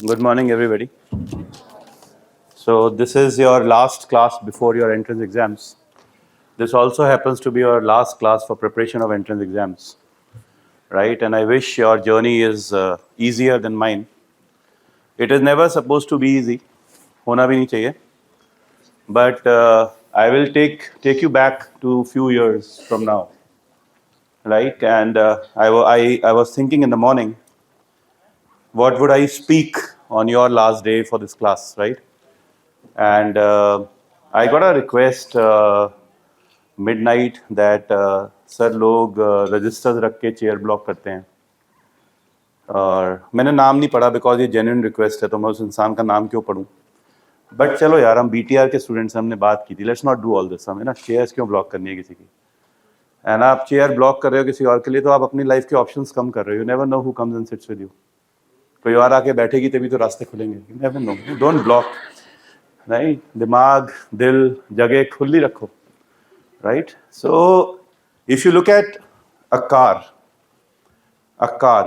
Good morning, everybody. So this is your last class before your entrance exams. This also happens to be your last class for preparation of entrance exams, right? And I wish your journey is easier than mine. It is never supposed to be easy. होना भी नहीं चाहिए. But I will take you back to few years from now, right? And I was thinking in the morning, what would I speak on your last day for this class, right? And I got a request midnight that sir लोग registers रख के chair block करते हैं. और मैंने नाम नहीं पढ़ा बिकॉज ये जेन्युइन रिक्वेस्ट है, तो मैं उस इंसान का नाम क्यों पढ़ूं. बट चलो यार, हम BTR के स्टूडेंट्स हमने बात की थी, let's not do all this. हमें ना चेयर्स क्यों ब्लॉक करनी है किसी की. एंड आप चेयर ब्लॉक कर रहे हो किसी और के लिए, तो आप अपनी लाइफ के ऑप्शंस कम कर रहे हो. You never know who comes and seats with you. कोई और आके बैठेगी तभी तो रास्ते खुलेंगे. You never know. Don't block. नहीं, दिमाग, दिल, जगह खुली रखो. Right? So, if you look at a car,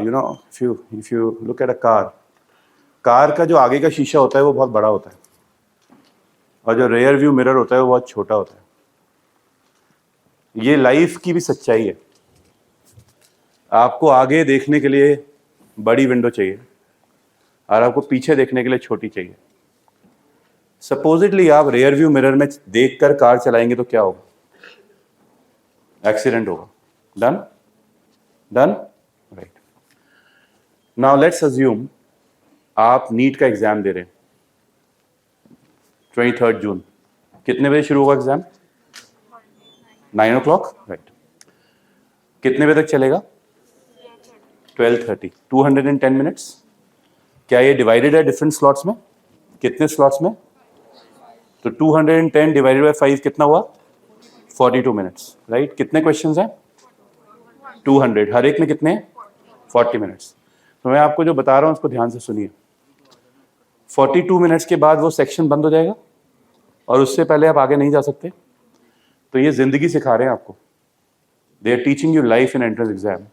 you know, if you look at a car का जो आगे का शीशा होता है वो बहुत बड़ा होता है, और जो रेयर व्यू मिरर होता है वो बहुत छोटा होता है. ये लाइफ की भी सच्चाई है. आपको आगे देखने के लिए बड़ी विंडो चाहिए और आपको पीछे देखने के लिए छोटी चाहिए. सपोजिटली आप रेयर व्यू मिरर में देखकर कार चलाएंगे तो क्या होगा? एक्सीडेंट होगा. Done. Right. Now let's assume आप नीट का एग्जाम दे रहे हैं 23 जून. कितने बजे शुरू होगा एग्जाम? 9 o'clock. राइट. कितने बजे तक चलेगा? 12:30. 210 मिनट्स. क्या ये डिवाइडेड है डिफरेंट स्लॉट्स में? कितने स्लॉट्स में? तो 210 डिवाइडेड बाय 5 कितना हुआ? 42 मिनट्स. राइट. कितने क्वेश्चंस हैं? 200. हर एक में कितने? 40 मिनट्स. तो मैं आपको जो बता रहा हूं उसको ध्यान से सुनिए. 42 मिनट्स के बाद वो सेक्शन बंद हो जाएगा और उससे पहले आप आगे नहीं जा सकते. तो ये जिंदगी सिखा रहे हैं आपको. They are teaching you life in entrance exam.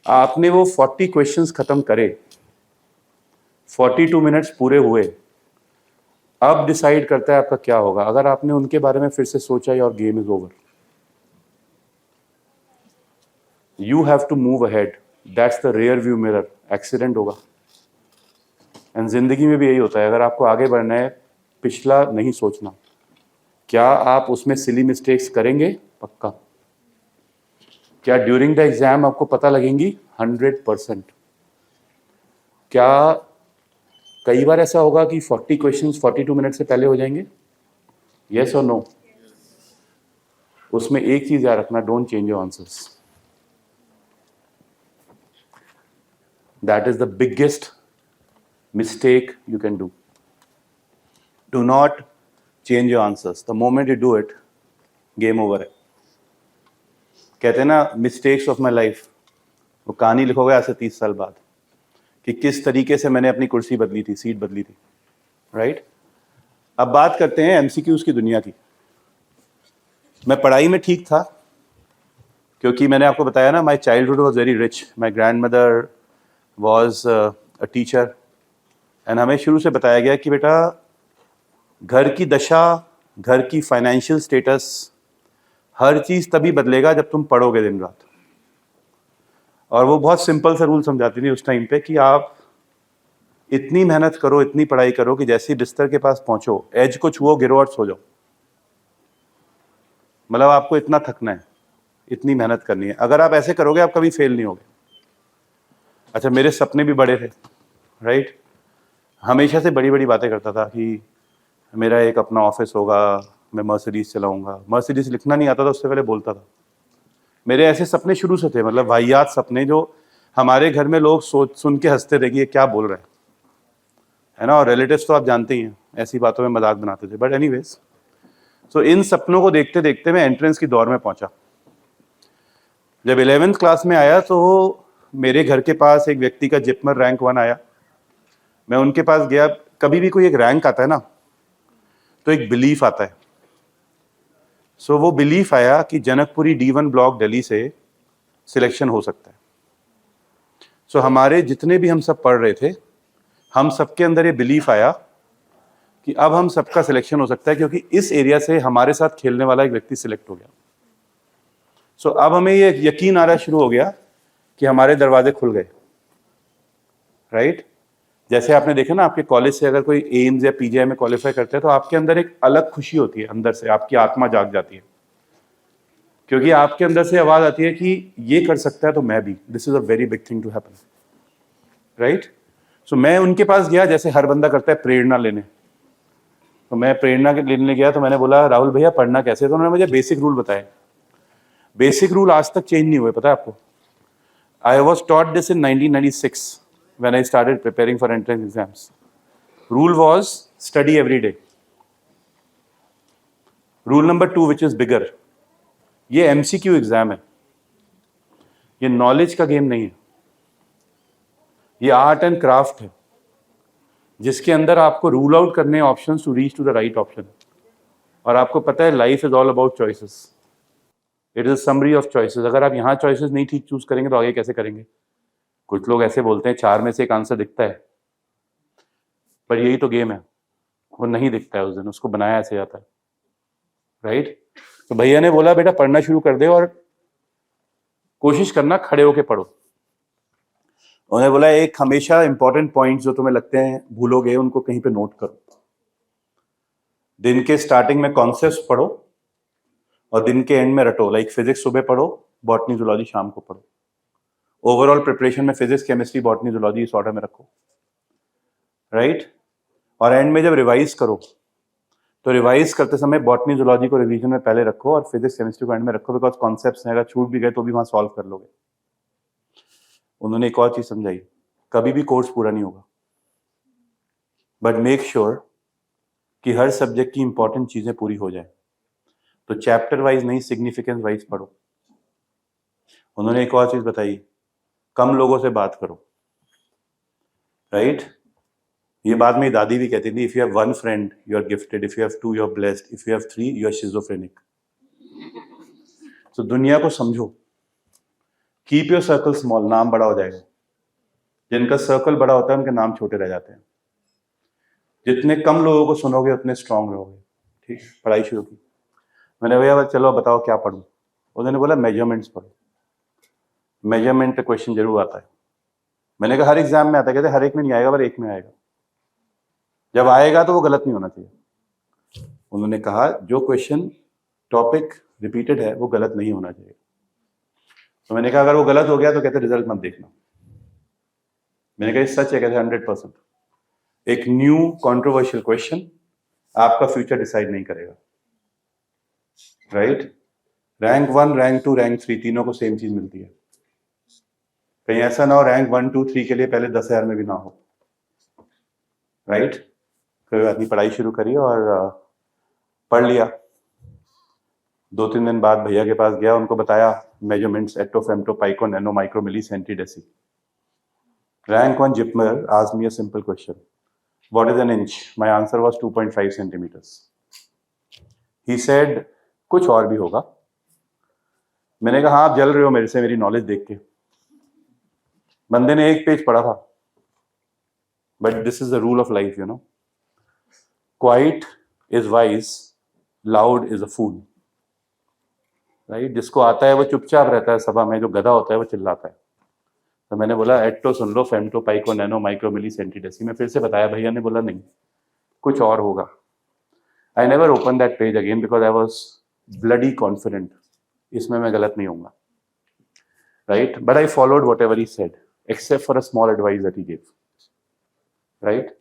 आपने वो 40 क्वेश्चंस खत्म करे, 42 मिनट्स पूरे हुए. अब डिसाइड करता है आपका क्या होगा. अगर आपने उनके बारे में फिर से सोचा, your game is over. You have to move ahead. That's the rear view mirror. Accident होगा. एंड जिंदगी में भी यही होता है. अगर आपको आगे बढ़ना है, पिछला नहीं सोचना. क्या आप उसमें सिली मिस्टेक्स करेंगे? पक्का. क्या ड्यूरिंग द एग्जाम आपको पता लगेंगी? 100%. क्या कई बार ऐसा होगा कि 40 क्वेश्चंस 42 मिनट से पहले हो जाएंगे? यस और नो? उसमें एक चीज याद रखना, don't change your answers. That is the biggest mistake you can do. Do not change your answers. The moment you do it, game over है. कहते हैं ना, मिस्टेक्स ऑफ माई लाइफ. वो कहानी लिखोगे आज से 30 साल बाद कि किस तरीके से मैंने अपनी कुर्सी बदली थी, सीट बदली थी. राइट. अब बात करते हैं MCQs की दुनिया की. मैं पढ़ाई में ठीक था क्योंकि मैंने आपको बताया ना, my childhood was very rich. My grand mother was a teacher. And हमें शुरू से बताया गया कि बेटा, घर की दशा, घर की फाइनेंशियल स्टेटस, हर चीज़ तभी बदलेगा जब तुम पढ़ोगे दिन रात. और वो बहुत सिंपल सा रूल समझाती थी उस टाइम पे कि आप इतनी मेहनत करो, इतनी पढ़ाई करो कि जैसे ही बिस्तर के पास पहुंचो, एज को छुओ, गिरो और सो जाओ. मतलब आपको इतना थकना है, इतनी मेहनत करनी है. अगर आप ऐसे करोगे आप कभी फेल नहीं होगे. अच्छा, मेरे सपने भी बड़े थे. राइट. हमेशा से बड़ी बड़ी बातें करता था कि मेरा एक अपना ऑफिस होगा, मैं मर्सिडीज चलाऊंगा. मर्सिडीज लिखना नहीं आता था, उससे पहले बोलता था. मेरे ऐसे सपने शुरू से थे, मतलब वाहियात सपने, जो हमारे घर में लोग सुन के हंसते थे कि ये क्या बोल रहे हैं, है ना. और रिलेटिव्स तो आप जानते ही हैं, ऐसी बातों में मजाक बनाते थे. बट एनीवेज, सो इन सपनों को देखते देखते मैं एंट्रेंस की दौर में पहुंचा. जब 11th क्लास में आया तो मेरे घर के पास एक व्यक्ति का जिपमर रैंक 1 आया. मैं उनके पास गया. कभी भी कोई एक रैंक आता है ना, तो एक बिलीफ आता है. सो वो बिलीफ आया कि जनकपुरी D1 ब्लॉक दिल्ली से सिलेक्शन हो सकता है. सो हमारे जितने भी हम सब पढ़ रहे थे, हम सबके अंदर ये बिलीफ आया कि अब हम सबका सिलेक्शन हो सकता है, क्योंकि इस एरिया से हमारे साथ खेलने वाला एक व्यक्ति सिलेक्ट हो गया। सो अब हमें ये यकीन आ रहा शुरू हो गया कि हमारे दरवाजे खुल गए, राइट? जैसे आपने देखा ना, आपके कॉलेज से अगर कोई एम्स या पीजीआई में क्वालिफाई करते हैं तो आपके अंदर एक अलग खुशी होती है, अंदर से आपकी आत्मा जाग जाती है, क्योंकि आपके अंदर से आवाज आती है कि ये कर सकता है तो मैं भी, this is a very big thing to happen, right? So मैं उनके पास गया जैसे हर बंदा करता है, प्रेरणा लेने। तो मैं प्रेरणा लेने गया तो मैंने बोला राहुल भैया पढ़ना कैसे है? तो उन्होंने मुझे बेसिक रूल बताए। बेसिक रूल आज तक चेंज नहीं हुए, पता है आपको? I was taught this in 1996 when I started preparing for entrance exams. Rule was study every day. Rule number 2, which is bigger, ये MCQ एग्जाम है, ये नॉलेज का गेम नहीं है, ये आर्ट एंड क्राफ्ट है, जिसके अंदर आपको रूल आउट करने options to reach to the right option. और आपको पता है life is all about choices, it is summary of choices. अगर आप यहाँ चॉइसेस नहीं ठीक चूज करेंगे तो आगे कैसे करेंगे? कुछ लोग ऐसे बोलते हैं 4 में से एक आंसर दिखता है, पर यही तो गेम है, वो नहीं दिखता है उस दिन, उसको बनाया ऐसे जाता है, राइट? तो भैया ने बोला बेटा पढ़ना शुरू कर दे और कोशिश करना खड़े होके पढ़ो। उन्होंने बोला एक हमेशा इंपॉर्टेंट पॉइंट्स जो तुम्हें लगते हैं भूलोगे उनको कहीं पे नोट करो। दिन के स्टार्टिंग में कॉन्सेप्ट्स पढ़ो और दिन के एंड में रटो। लाइक फिजिक्स सुबह पढ़ो, बॉटनी जूलॉजी शाम को पढ़ो। ओवरऑल प्रिपरेशन में फिजिक्स केमिस्ट्री बॉटनी जूलॉजी इस ऑर्डर में रखो, राइट? और एंड में जब रिवाइज करो तो रिवाइज करते समय बॉटनी जूलॉजी को रिवीजन में पहले रखो और फिजिक्स केमिस्ट्री को एंड में रखो, बिकॉज कॉन्सेप्ट्स हैं, अगर छूट भी गए तो भी वहां सॉल्व कर लोगे। उन्होंने एक और चीज समझाई, कभी भी कोर्स पूरा नहीं होगा, बट मेक श्योर कि हर सब्जेक्ट की इंपॉर्टेंट चीजें पूरी हो जाए। तो चैप्टर वाइज नहीं, सिग्निफिकेंस वाइज पढ़ो। उन्होंने एक और चीज बताई, कम लोगों से बात करो, राइट? ये बात मेरी दादी भी कहती थी, if you have 1 friend you are gifted, if you have 2 you are blessed, if you have 3 you are schizophrenic. तो दुनिया को समझो, कीप योर सर्कल स्मॉल, नाम बड़ा हो जाएगा। जिनका सर्कल बड़ा होता है उनके नाम छोटे रह जाते हैं। जितने कम लोगों को सुनोगे उतने स्ट्रांग रहोगे। ठीक, पढ़ाई शुरू की। मैंने भैया चलो बताओ क्या पढ़ूं? उन्होंने बोला मेजरमेंट्स पढ़ो, मेजरमेंट पे क्वेश्चन जरूर आता है। मैंने कहा हर एग्जाम में आता है? कहते हर एक में नहीं आएगा, पर एक में आएगा। जब आएगा तो वो गलत नहीं होना चाहिए। उन्होंने कहा जो क्वेश्चन टॉपिक रिपीटेड है वो गलत नहीं होना चाहिए। तो मैंने कहा अगर वो गलत हो गया तो कहते रिजल्ट मत देखना। मैंने कहा सच है? कहते 100%। एक न्यू कंट्रोवर्शियल क्वेश्चन आपका फ्यूचर डिसाइड नहीं करेगा, राइट? रैंक 1, रैंक 2, रैंक 3 तीनों को सेम चीज मिलती है। कहीं ऐसा ना हो रैंक 1, 2, 3 के लिए पहले 10,000 में भी ना हो, राइट? कोई बात नहीं, पढ़ाई शुरू करी और पढ़ लिया। 2-3 दिन बाद भैया के पास गया, उनको बताया measurements atto, femto, pico, nano, micro, milli, centi, deci. Rank 1 JIPMER asked me a simple question, what is an inch? My answer was 2.5 centimeters. He said कुछ और भी होगा। मैंने कहा हाँ आप जल रहे हो मेरे से, मेरी नॉलेज देख के। बंदे ने एक पेज पढ़ा था, but this is the rule of life, you know, quiet is wise, loud is a fool, right? जिसको आता है वो चुपचाप रहता है सभा में, जो गधा होता है वो चिल्लाता है। तो मैंने बोला एटो सुन लो, femto, pico, nano, micro, milli, centi, deci. मैं फिर से बताया, भैया ने बोला नहीं कुछ और होगा। I never open that page again because I was bloody confident, इसमें मैं गलत नहीं होऊंगा, right? But I followed what ever he said except for a small advice that he give, right?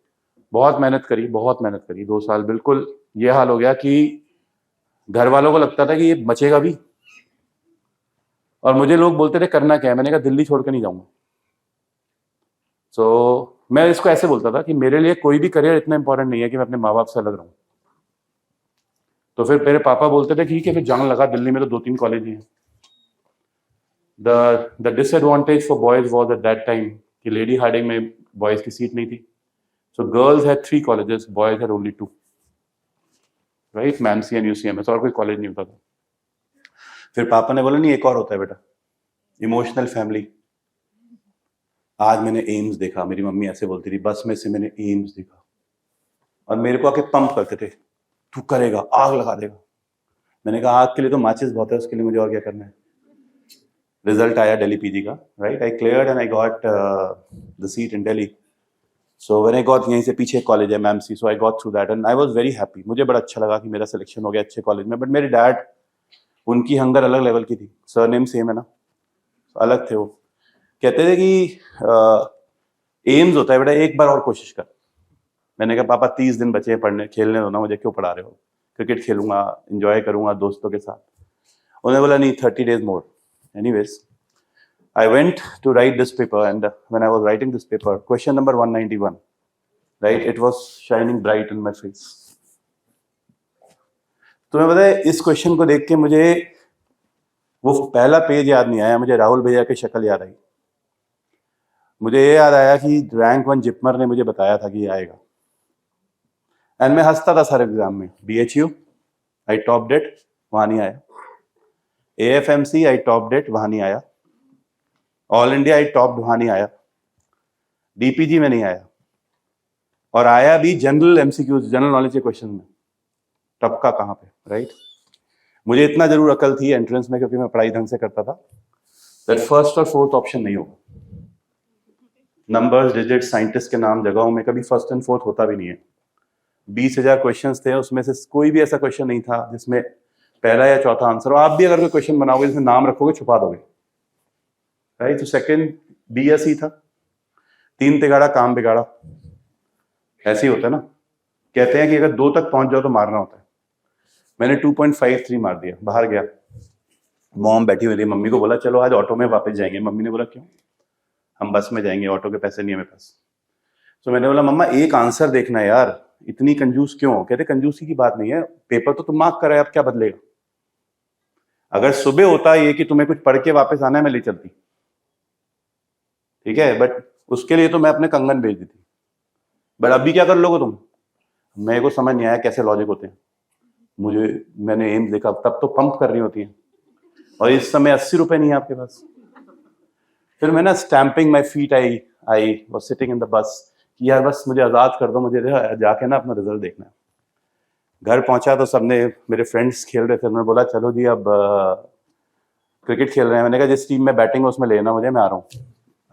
बहुत मेहनत करी, बहुत मेहनत करी। 2 साल बिल्कुल ये हाल हो गया कि घर वालों को लगता था कि ये बचेगा भी, और मुझे लोग बोलते थे करना क्या है? मैंने कहा दिल्ली छोड़ के नहीं जाऊंगा। तो मैं इसको ऐसे बोलता था कि मेरे लिए कोई भी करियर इतना इंपॉर्टेंट नहीं है कि मैं अपने माँ बाप से अलग रहूं। तो फिर मेरे पापा बोलते थे ठीक है फिर जान लगा, दिल्ली में तो 2-3 कॉलेज ही हैं। The disadvantage for boys was at that time कि लेडी हार्डिंग में बॉयज की सीट नहीं थी। So girls had 3 colleges, boys had only 2, right? MAMC and UCMS, और कोई कॉलेज नहीं होता था। फिर पापा ने बोला नहीं एक और होता है बेटा, इमोशनल फैमिली। आज मैंने एम्स देखा, मेरी मम्मी ऐसे बोलती थी, बस में से मैंने एम्स देखा, और मेरे को आके पंप करते थे, तू करेगा, आग लगा देगा। मैंने कहा आग के लिए तो माचिस बहुत है, उसके लिए मुझे और क्या करना है। रिजल्ट आया दिल्ली पीजी का, right, I cleared and I got the seat in Delhi. So when I got, यहीं से पीछे कॉलेज है MAMC, so I got through that and I was very happy. मुझे बड़ा अच्छा लगा कि मेरा सिलेक्शन हो गया अच्छे कॉलेज में। बट मेरे डैड, उनकी हंगर अलग लेवल की थी, सरनेम सेम है ना, अलग थे वो। कहते थे कि एम्स होता है बेटा, एक बार और कोशिश कर। मैंने कहा पापा 30 दिन बचे हैं पढ़ने, खेलने दो ना मुझे, क्यों पढ़ा रहे हो, क्रिकेट खेलूंगा, एंजॉय करूंगा दोस्तों के साथ। उन्होंने बोला नहीं, 30 days more. Anyways, I went to write this paper, and when I was writing this paper, question number 191, right, it was shining bright in my face. तुम्हें पता है, इस क्वेश्चन को देख के मुझे वो पहला पेज याद नहीं आया, मुझे राहुल भैया की शक्ल याद आई। मुझे ये याद आया कि रैंक 1 जिपमर ने मुझे बताया था कि ये आएगा, एंड मैं हंसता था सारे एग्जाम में। BHU आई टॉप्ड इट, वहां नहीं आया। AFMC आई टॉप्ड इट, वहां नहीं आया। ऑल इंडिया आई टॉप्ड, वहां नहीं आया। DPG में नहीं आया, और आया भी जनरल MCQs, जनरल नॉलेज के क्वेश्चन में। टपका कहाँ पे, राइट। मुझे इतना जरूर अकल थी एंट्रेंस में, क्योंकि मैं पढ़ाई ढंग से करता था, दैट फर्स्ट और फोर्थ ऑप्शन नहीं होगा। नंबर्स, डिजिट, साइंटिस्ट के नाम, जगहों में कभी फर्स्ट एंड फोर्थ होता भी नहीं है। 20,000 क्वेश्चंस थे, उसमें से कोई भी ऐसा क्वेश्चन नहीं था जिसमें पहला या चौथा आंसर हो। आप भी अगर कोई क्वेश्चन बनाओगे जिसमें नाम रखोगे, छुपा दोगे, राइट। तो सेकंड B या C था। 3 तिगाड़ा काम बिगाड़ा, ऐसे ही होता है ना। कहते हैं कि अगर 2 तक पहुंच जाओ तो मारना होता है। मैंने 2.53 मार दिया, बाहर गया। मॉम बैठी हुई थी, मम्मी को बोला चलो आज ऑटो में वापस जाएंगे। मम्मी ने बोला क्यों, हम बस में जाएंगे, ऑटो के पैसे नहीं है मेरे पास। तो मैंने बोला मम्मा एक आंसर देखना यार, इतनी कंजूस क्यों। कहते कंजूसी की बात नहीं है, पेपर तो तुम मार्क कर रहे हो, अब क्या बदलेगा। अगर सुबह होता ये कि तुम्हें कुछ पढ़ के वापस आना है, मैं ले चलती, ठीक है, बट उसके लिए तो मैं अपने कंगन भेज दी थी। बट अभी क्या कर लोगे तुम, मेरे को समझ नहीं आया कैसे लॉजिक होते हैं। मैंने एम्स देखा, तब तो पंप कर रही होती है, और इस समय 80 रुपए नहीं है आपके पास। फिर मैं ना stamping my feet, I was sitting in the bus, कि यार बस मुझे आज़ाद कर दो, मुझे जाके ना अपना रिजल्ट देखना है। घर पहुंचा तो सबने, मेरे फ्रेंड्स खेल रहे थे, उन्होंने बोला चलो जी अब क्रिकेट खेल रहे हैं। मैंने कहा जिस टीम में बैटिंग है उसमें लेना मुझे, मैं आ रहा हूँ।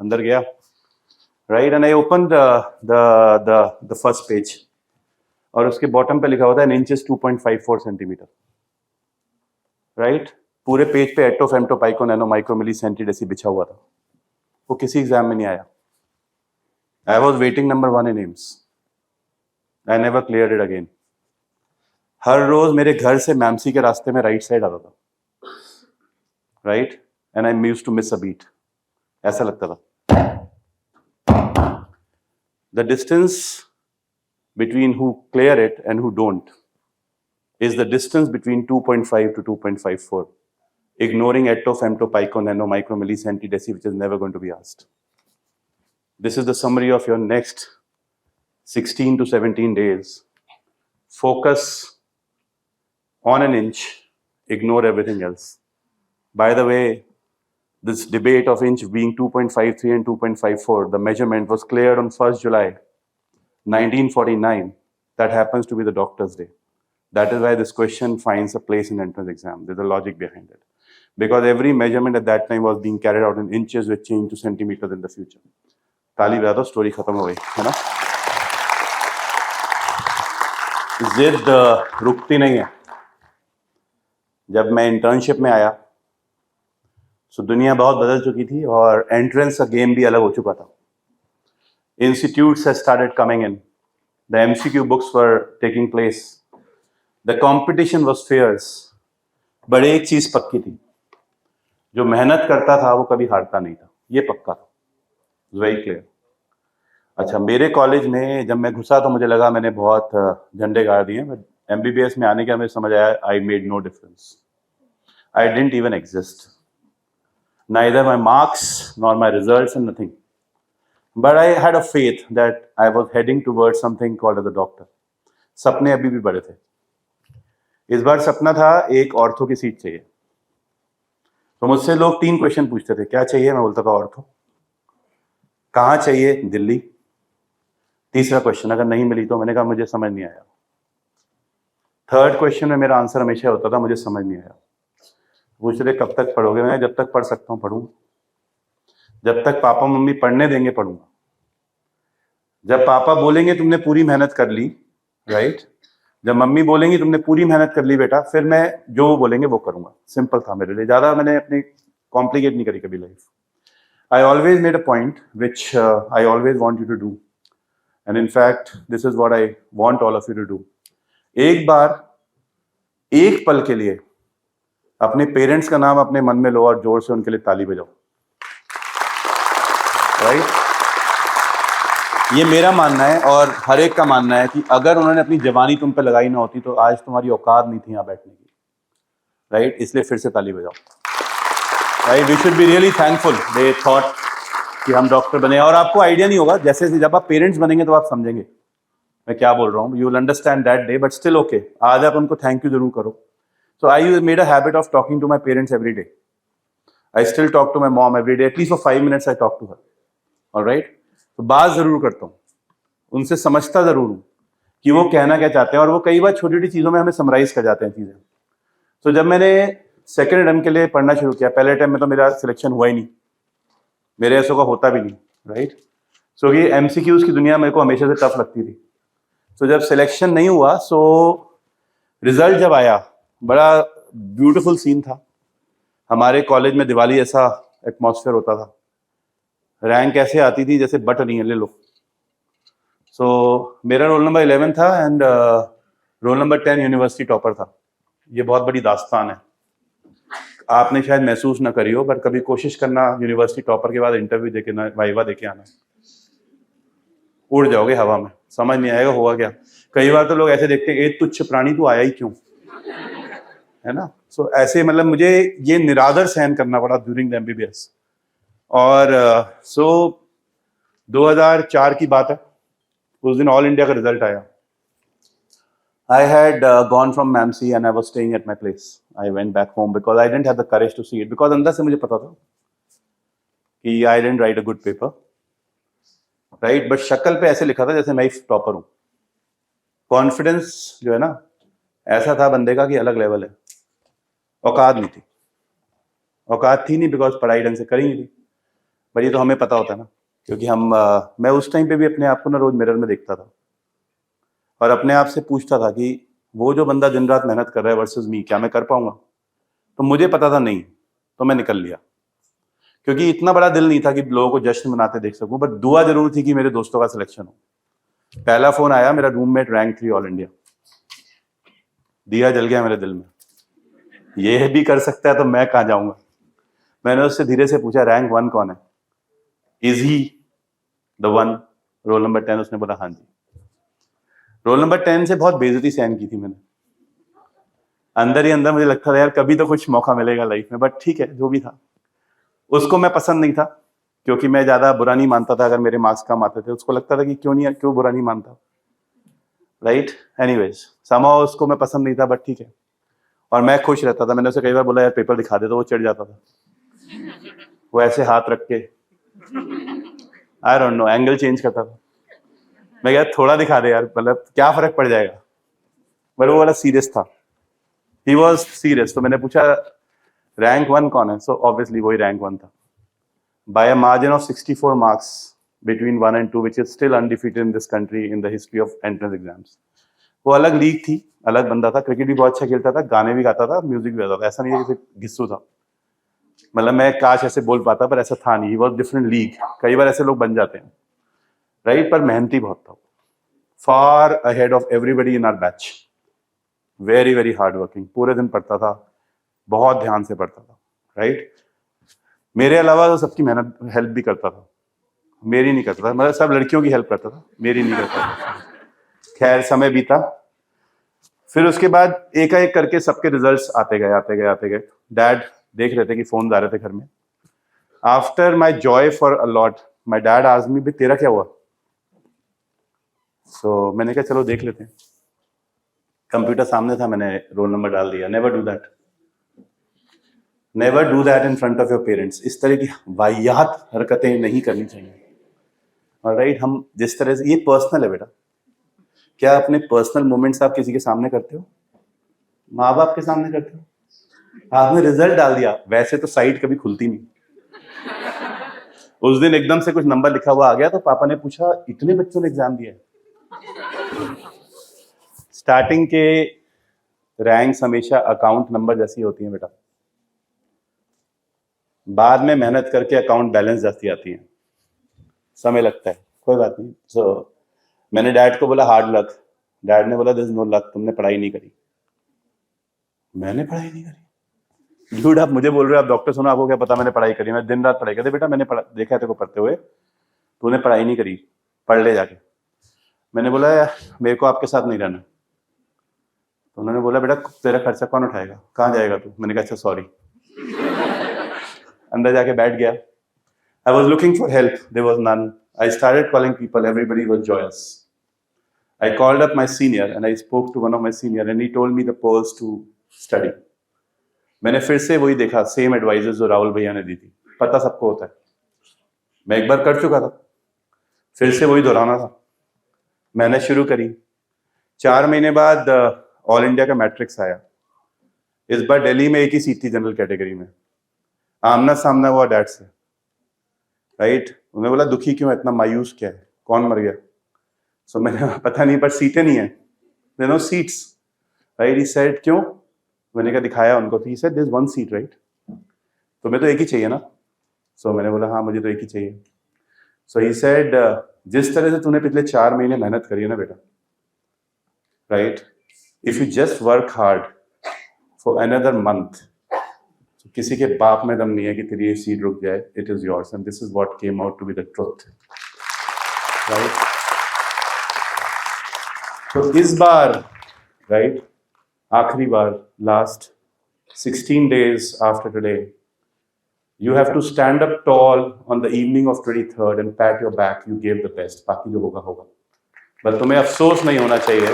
अंदर गया, right, and I open the first page, और उसके बॉटम पे लिखा होता है इंचेस 2.54 सेंटीमीटर, राइट। पूरे पेज पे एटो, फेमटो, पाइको, नैनो, माइक्रो, मिली, सेंटीडेसी बिछा हुआ था। वो किसी एग्जाम में नहीं आया। I was waiting number 1 in AIIMS, I never clear it again. हर रोज मेरे घर से मैमसी के रास्ते में राइट साइड आता था, right, and I used to miss a beat, ऐसा लगता था। The distance between who clear it and who don't is the distance between 2.5 to 2.54, ignoring atto, femto, pico, nano, micro, milli, centi, deci, which is never going to be asked. This is the summary of your next 16 to 17 days. Focus on an inch, ignore everything else. By the way, this debate of inch being 2.53 and 2.54, the measurement was cleared on 1st July 1949. That happens to be the doctor's day. That is why this question finds a place in entrance exam. There's a logic behind it. Because every measurement at that time was being carried out in inches with change to centimeters in the future. ताली बजा दो, story खत्म हो गई, है ना। जिद रुकती नहीं है। जब मैं इंटर्नशिप में आया तो दुनिया बहुत बदल चुकी थी, और एंट्रेंस का गेम भी अलग हो चुका था। Institutes had started coming in. The MCQ books were taking place. The competition was fierce. but एक चीज पक्की थी, जो मेहनत करता था वो कभी हारता नहीं था, ये पक्का था, वेरी क्लियर। अच्छा, मेरे कॉलेज में जब मैं घुसा तो मुझे लगा मैंने बहुत झंडे गाड़ दिए, बट MBBS में आने के बाद मुझे समझ आया I made no difference, I didn't even exist, neither my marks nor my results and nothing. But I had a faith that I was heading towards something called as a doctor. सपने अभी भी बड़े थे। इस बार सपना था एक ortho की सीट चाहिए। तो मुझसे लोग 3 क्वेश्चन पूछते थे, क्या चाहिए, मैं बोलता था ऑर्थो। कहाँ चाहिए? दिल्ली। तीसरा क्वेश्चन अगर नहीं मिली तो मैंने कहा मुझे समझ नहीं आया। थर्ड क्वेश्चन में मेरा आंसर हमेशा होता था मुझे समझ नहीं आया। पूछ रहे कब तक पढ़ोगे? मैं जब तक पढ़ सकता हूँ पढ़ूंगा, जब तक पापा मम्मी पढ़ने देंगे पढ़ूंगा। जब पापा बोलेंगे तुमने पूरी मेहनत कर ली, राइट, जब मम्मी बोलेंगी तुमने पूरी मेहनत कर ली बेटा, फिर मैं जो वो बोलेंगे वो करूंगा। सिंपल था मेरे लिए, ज्यादा मैंने अपनी कॉम्प्लिकेट नहीं करी कभी life. I always made a point which I always want you to do, and in fact this is what I want all of you to do. एक बार एक पल के लिए अपने पेरेंट्स का नाम अपने मन में लो और जोर से उनके लिए ताली बजाओ, राइट? ये मेरा मानना है और हर एक का मानना है कि अगर उन्होंने अपनी जवानी तुम पे लगाई ना होती तो आज तुम्हारी औकात नहीं थी यहाँ बैठने की, राइट? इसलिए फिर से ताली बजाओ, right? We should be really thankful they thought कि हम डॉक्टर बने। और आपको आइडिया नहीं होगा, जैसे जब आप पेरेंट्स बनेंगे तो आप समझेंगे मैं क्या बोल रहा हूँ। You will understand that day, but still okay, आज आप उनको थैंक यू जरूर करो। So I made a habit of talking to my parents every day. I still talk to my mom every day, at least for 5 minutes I talk to her, alright? तो बात जरूर करता हूँ उनसे, समझता जरूर हूँ कि वो कहना क्या चाहते हैं, और वो कई बार छोटी छोटी चीजों में हमें समराइज कर जाते हैं चीजें। तो जब मैंने सेकेंड टर्म के लिए पढ़ना शुरू किया, पहले टाइम में तो मेरा सिलेक्शन हुआ ही नहीं, मेरे ऐसों का होता भी नहीं, राइट? सो ये एमसीक्यूज की दुनिया मेरे को हमेशा से टफ लगती थी। तो जब सिलेक्शन नहीं हुआ, सो रिजल्ट जब आया, बड़ा ब्यूटीफुल सीन था। हमारे कॉलेज में दिवाली ऐसा एटमॉस्फेयर होता था, रैंक ऐसे आती थी जैसे बट नहीं है, ले लो। सो मेरा रोल नंबर 11 था and roll number 10 university topper था। ये बहुत बड़ी दास्तान है, आपने शायद महसूस ना करी हो, पर कभी कोशिश करना यूनिवर्सिटी टॉपर के बाद इंटरव्यू देके ना, वाइवा देके आना, उड़ जाओगे हवा में, समझ नहीं आएगा हुआ क्या। कई बार तो लोग ऐसे देखते हैं, ए तुच्छ प्राणी तू आया ही क्यों, है ना? सो ऐसे मतलब मुझे ये निरादर सहन करना पड़ा ड्यूरिंग द एमबीबीएस। और सो 2004 की बात है, उस दिन ऑल इंडिया का रिजल्ट आया। I had gone from Mamsi and I was staying at my place. I went back home because I didn't have the courage to see it, because अंदर से मुझे पता था कि I didn't write a good paper, right? But शक्ल पे ऐसे लिखा था जैसे मैं ही टॉपर हूँ। कॉन्फिडेंस जो है ना, ऐसा था बंदे का कि अलग लेवल है। औकात नहीं थी, औकात थी नहीं बिकॉज पढ़ाई ढंग से करी नहीं थी। पर ये तो हमें पता होता है ना, क्योंकि हम मैं उस टाइम पे भी अपने आप को ना रोज मिरर में देखता था और अपने आप से पूछता था कि वो जो बंदा दिन रात मेहनत कर रहा है वर्सेस मी, क्या मैं कर पाऊंगा? तो मुझे पता था नहीं, तो मैं निकल लिया, क्योंकि इतना बड़ा दिल नहीं था कि लोगों को जश्न मनाते देख सकूं, बट दुआ जरूर थी कि मेरे दोस्तों का सिलेक्शन हो। पहला फोन आया, मेरा रूममेट रैंक 3 ऑल इंडिया, दिया जल गया मेरे दिल में, ये भी कर सकता है तो मैं कहाँ जाऊंगा। मैंने उससे धीरे से पूछा रैंक 1 कौन है, is he the one, roll number 10? उसने बोला हाँ जी। रोल नंबर 10 से बहुत बेइज्जती सहन की थी मैंने, अंदर ही अंदर मुझे लगता था यार कभी तो कुछ मौका मिलेगा लाइफ में, बट ठीक है जो भी था। उसको मैं पसंद नहीं था, क्योंकि मैं ज्यादा बुरा नहीं मानता था अगर मेरे मार्क्स कम आते थे। उसको लगता था कि क्यों बुरा नहीं मानता, राइट? एनीवेज समहाउ उसको मैं पसंद नहीं था, बट ठीक है। और मैं खुश रहता था, मैंने उसे कई बार बोला यार पेपर दिखा दे, तो वो चिढ़ जाता था। वो ऐसे हाथ रख के I don't know angle change करता था। मैं यार थोड़ा दिखा दे यार, मतलब क्या फर्क पड़ जाएगा। बट वो वाला सीरियस था, ही वॉज सीरियस। तो मैंने पूछा रैंक 1 कौन है? सो ऑब्वियसली वही रैंक 1 था, by a margin of 64 marks between 1 and 2, which is still undefeated in this country in the history of entrance exams. वो अलग लीग थी, अलग बंदा था, क्रिकेट भी बहुत अच्छा खेलता था, गाने भी गाता था, म्यूजिक भी गाता था। ऐसा नहीं है कि घिस्सू था, मतलब मैं काश ऐसे बोल पाता, पर ऐसा था नहीं। He was different league. कई बार ऐसे लोग बन जाते हैं, राइट? पर मेहनती बहुत था, far ahead of everybody in our batch, very very hard working, पूरे दिन पढ़ता था, बहुत ध्यान से पढ़ता था, राइट? मेरे अलावा तो सबकी मेहनत हेल्प भी करता था, मेरी नहीं करता था, मतलब सब लड़कियों की हेल्प करता था, मेरी नहीं करता था। खैर समय बीता, फिर उसके बाद एक करके सबके रिजल्ट्स आते गए। डैड देख रहे थे कि फोन आ रहे थे घर में। After my Joy for a lot, my dad asked me, तेरा क्या हुआ? सो मैंने कहा चलो देख लेते हैं। कंप्यूटर सामने था, मैंने रोल नंबर डाल दिया। Never do that, never do that in front of your parents. इस तरह की वाहियात हरकतें नहीं करनी चाहिए, ऑलराइट, हम जिस तरह से, ये पर्सनल है बेटा, क्या अपने पर्सनल मोमेंट्स आप किसी के सामने करते हो? माँ बाप के सामने करते हो? आपने रिजल्ट डाल दिया, वैसे तो साइट कभी खुलती नहीं। उस दिन एकदम से कुछ नंबर लिखा हुआ आ गया तो पापा ने पूछा इतने बच्चों ने एग्जाम दिया है। स्टार्टिंग के रैंक्स हमेशा अकाउंट नंबर जैसी होती हैं बेटा, बाद में मेहनत करके अकाउंट बैलेंस जैसी आती है, समय लगता है, कोई बात नहीं। सो मैंने डैड को बोला हार्ड लक, डैड ने बोला दिस इज नो लक, तुमने पढ़ाई नहीं करी। मैंने पढ़ाई नहीं करी? झूठ आप मुझे बोल रहे हो, आप डॉक्टर सुनो, आपको क्या पता मैंने पढ़ाई करी? मैं दिन रात पढ़ाई करते बेटा, मैंने देखा है तेरे को पढ़ते हुए, तूने पढ़ाई नहीं करी, पढ़ ले जाके। मैंने बोला मेरे को आपके साथ नहीं रहना। तो उन्होंने बोला बेटा तेरा खर्चा कौन उठाएगा, कहाँ जाएगा तू? मैंने कहा अच्छा सॉरी। अंदर जाके बैठ गया। I was looking for help, there was none. I started calling people, everybody was joyous. I called up my senior and I spoke to one of my senior and he told me the pearls to study. मैंने फिर से वही देखा, same advises जो राहुल भैया ने दी थी, पता सबको होता है, मैं एक बार कर चुका था, फिर से वही दोहराना था। मैंने शुरू करी, 4 महीने बाद ऑल इंडिया का मैट्रिक्स आया। इस बार दिल्ली में एक ही सीट थी जनरल कैटेगरी में, आमना सामना हुआ डैड से, राइट। उन्होंने बोला दुखी क्यों, इतना मायूस क्या है, कौन मर गया? सो मैंने पता नहीं, पर सीटें नहीं है, there no seats, right. He said क्यों? मैंने कहा दिखाया उनको, तो he said there is one seat, right. तो मैं तो एक ही चाहिए ना। सो मैंने बोला हाँ मुझे तो एक ही चाहिए। सो ही सेड जिस तरह से तूने पिछले 4 महीने मेहनत करी है ना बेटा, right, if you just work hard for another month, किसी के बाप में दम नहीं है कि तेरी ये सीट रुक जाए, it is yours and this is what came out to be the truth, right. तो इस बार, राइट, आखिरी बार, last 16 days after today, you have to stand up tall on the evening of 23rd and pat your back, you gave the best, बाकी जो होगा होगा, बस तुम्हें अफसोस नहीं होना चाहिए,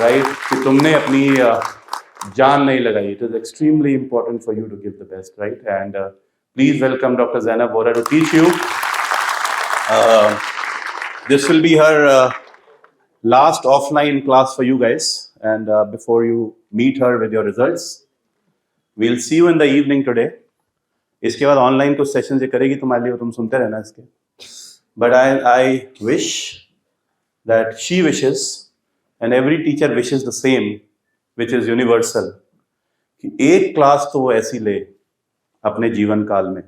राइट, कि तुमने अपनी जान नहीं लगाई। It is extremely important for you to give the best, right? And please welcome Dr. Zainab Vora to teach you. This will be her last offline class for you guys, and before you meet her with your results, we'll see you in the evening today. इसके बाद online कुछ session जो करेगी तुम्हारे लिए, तुम सुनते रहना इसके। But I wish that she wishes and every teacher wishes the same, which is universal, कि एक क्लास तो वो ऐसी ले अपने जीवन काल में,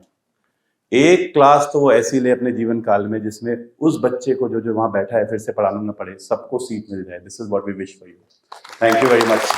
एक क्लास तो वो ऐसी ले अपने जीवन काल में जिसमें उस बच्चे को जो वहां बैठा है फिर से पढ़ाना ना पड़े, सबको सीट मिल जाए। This is what we wish for you. Thank you very much.